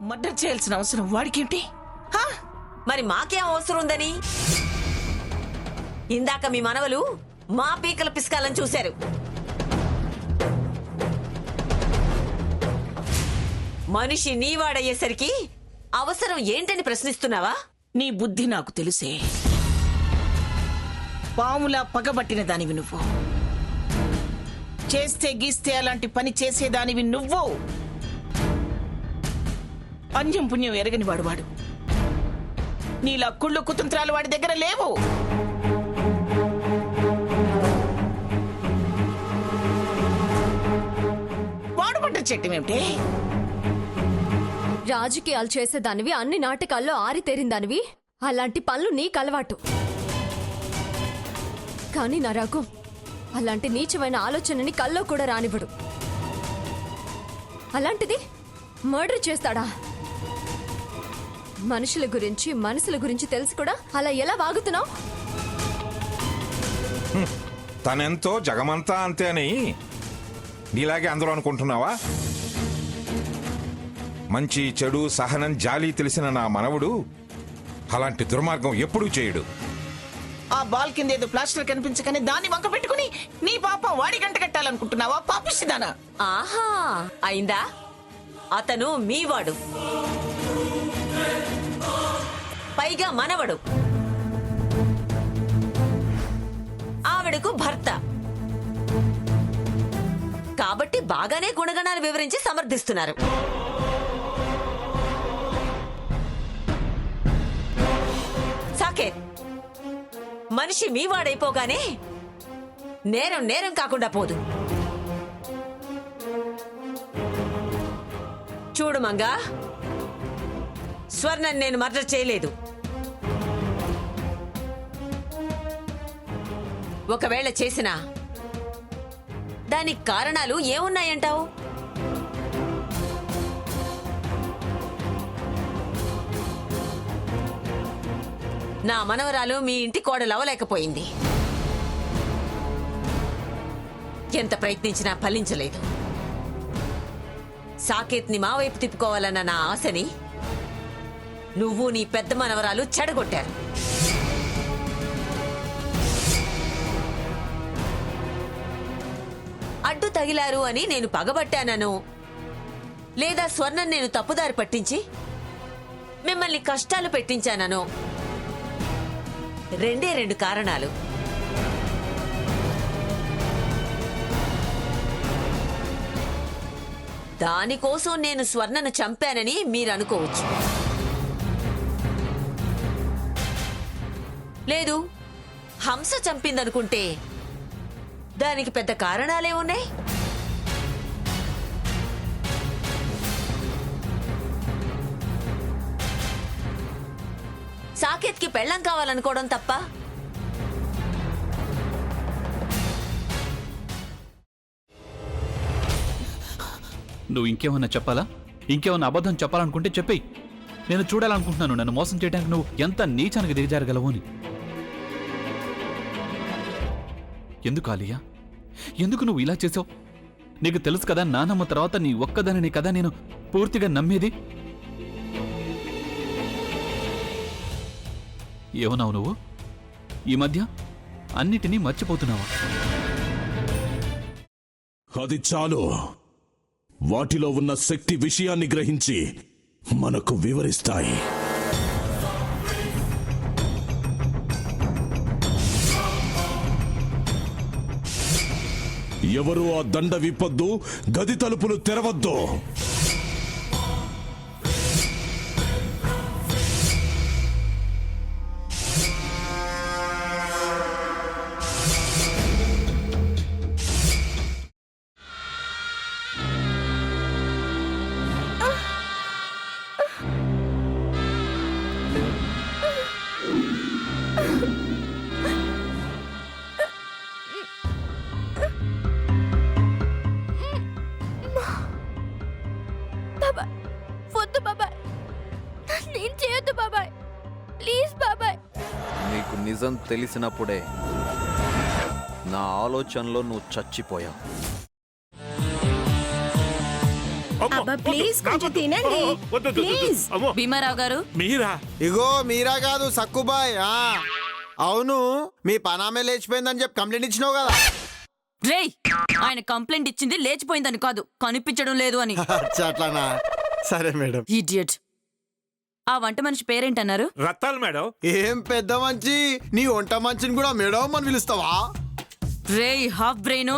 Murder చేయాల్సిన అవసరం వాడికేంటి? మరి మాకేం అవసరం ఉందని? ఇందాక మీ మనవలు మా పీకల పిసకాలని చూశారు. మనిషి నీవాడయ్యేసరికి అవసరం ఏంటని ప్రశ్నిస్తున్నావా? నీ బుద్ధి నాకు తెలుసే. పాములా పగబట్టిన దానివి నువ్వు. చేస్తే గీస్తే అలాంటి పని చేసేదానివి నువ్వు. అన్యం పుణ్యం ఎరగని వాడు. నీలా కుళ్ళు కుతంత్రాలు వాడి దగ్గర లేవు. వాడు పట్ట చెట్టం ఏమిటి? రాజకీయాలు చేసేదానివి, అన్ని నాటకాల్లో ఆరితేరిందానివి. అలాంటి పనులు నీకు అలవాటు. కానీ నా రఘు అలాంటి నీచమైన ఆలోచనని కల్లో కూడా రానివ్వడు. అలాంటిది మర్డర్ చేస్తాడా? మనుషుల గురించి మనసుల గురించి తెలిసి కూడా అలా ఎలా వాగుతున్నావు? తనెంతో జగమంతా అంతే అని నీలాగే అందరూ అనుకుంటున్నావా? మంచి చెడు సహనం జాలి తెలిసిన నా మనవుడు అలాంటి దుర్మార్గం ఎప్పుడూ చేయడు. ఆ బాల్ కింద ఏదో ప్లాస్టర్ కనిపించగానే దాన్ని వంక పెట్టుకుని నీ పాపం వాడి గంట కట్టాలనుకుంటున్నావా? పాపిస్తుందానా? ఆహా, అయిందా? అతను మీవాడు, పైగా మనవడు, ఆవిడకు భర్త. కాబట్టి బాగానే గుణగణాలు వివరించి సమర్థిస్తున్నారు. సాకేత్, మనిషి మీవాడైపోగానే నేరం నేరం కాకుండా పోదు. చూడు మంగా, స్వర్ణం నేను మర్డర్ చేయలేదు. ఒకవేళ చేసినా దానికి కారణాలు ఏమున్నాయంటావు? నా మనవరాలు మీ ఇంటి కోడలవలేకపోయింది. ఎంత ప్రయత్నించినా ఫలించలేదు. సాకేత్ని మా వైపు తిప్పుకోవాలన్న నా ఆశని నువ్వు నీ పెద్ద మనవరాలు చెడగొట్టారు. అడ్డు తగిలారు అని నేను పగబట్టానను, లేదా స్వర్ణం నేను తప్పుదారి పట్టించి మిమ్మల్ని కష్టాలు పెట్టించానను రెండే రెండు కారణాలు. దానికోసం నేను స్వర్ణను చంపానని మీరు అనుకోవచ్చు. లేదు, హంస చంపిందనుకుంటే దానికి పెద్ద కారణాలే ఉన్నాయి. సాకేత్కి పెళ్ళం కావాలనుకోవడం తప్ప? నువ్వు ఇంకేమన్నా చెప్పాలా? ఇంకేమన్నా అబద్ధం చెప్పాలనుకుంటే చెప్పేయి. నేను చూడాలనుకుంటున్నాను నన్ను మోసం చేయడానికి నువ్వు ఎంత నీచానికి దిగజారగలవు అని. ఎందుకు ఆలియా, ఎందుకు నువ్వు ఇలా చేసావు? నీకు తెలుసు కదా నానమ్మ తర్వాత నీ ఒక్కదానిని కదా నేను పూర్తిగా నమ్మేది. ఏమన్నావు నువ్వు? ఈ మధ్య అన్నిటినీ మర్చిపోతున్నావా? అది చాలు. వాటిలో ఉన్న శక్తి విషయాన్ని గ్రహించి మనకు వివరిస్తాయి. ఎవరు ఆ దండ విప్పొద్దు, గది తలుపులు తెరవద్దు. నీకు నిజం తెలిసినప్పుడే నా ఆలోచనలో నువ్వు చచ్చిపోయావు. అబ్బా ప్లీజ్ కొంచెం తినండి ప్లీజ్. భీమారావు గారు మీరా? ఇగో మీరా కాదు సక్కుబాయ్. అవును, మీ పనామే లేచిపోయిందని చెప్పి కంప్లైంట్ ఇచ్చినావు కదా. రేయ్, ఆయన కంప్లైంట్ ఇచ్చింది లేచిపోయిందని కాదు, కనిపించడం లేదు అని. అచ్చా, అట్లానా? సరే మేడం. ఇడియట్. ఆ వంట మనిషి పేరేంటన్నారు? రత్తాలు మేడం. ఏం పెద్ద మంచి, నీ వంట మంచిని కూడా మేడం అని పిలుస్తావా? రేయ్ హాఫ్ బ్రెయిన్,